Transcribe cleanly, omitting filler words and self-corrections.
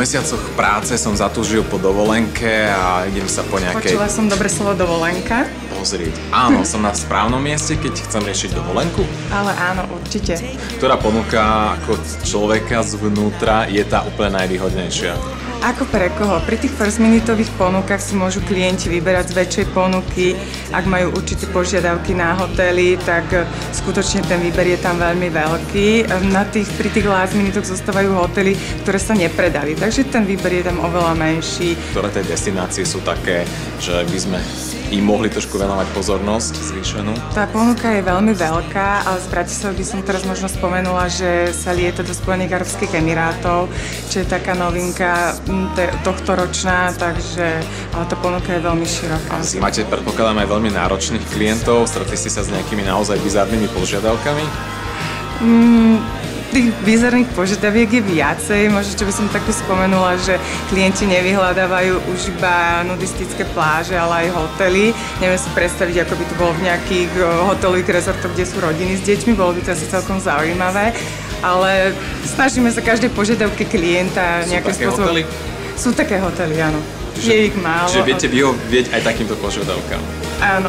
mesiacoch práce som zatúžil po dovolenke a idem sa po nejakej... Počula som dobre slovo dovolenka. Pozrieť. Áno, som na správnom mieste, keď chcem riešiť dovolenku? Ale áno, určite. Ktorá ponuka ako človeka zvnútra je tá úplne najvýhodnejšia? Ako pre koho? Pri tých first minutových ponukách si môžu klienti vyberať z väčšej ponuky. Ak majú určité požiadavky na hotely, tak skutočne ten výber je tam veľmi veľký. Pri tých last minutoch zostávajú hotely, ktoré sa nepredali, takže ten výber je tam oveľa menší. Ktoré tie destinácie sú také, že by sme im mohli trošku venovať pozornosť zvýšenú? Tá ponuka je veľmi veľká, ale z Bratislavy by som teraz možno spomenula, že sa lieta do Spojených arabských emirátov, čo je taká novinka tohtoročná, takže ale tá ponuka je veľmi široká. Máte, predpokladám, aj veľmi náročných klientov, stretli ste sa s nejakými naozaj bizarnými požiadavkami? Tých bizarných požiadaviek je viacej, možno čo by som takto spomenula, že klienti nevyhľadávajú už iba nudistické pláže, ale aj hotely. Neviem si predstaviť, ako by to bolo v nejakých hotelových rezortoch, kde sú rodiny s deťmi, bolo by to asi celkom zaujímavé, ale snažíme sa každej požiadavke klienta nejakým spôsobom... Hotely? Sú také hotely, áno. Je ich málo. Čiže viete vyhovieť aj takýmto požiadavkám? Áno.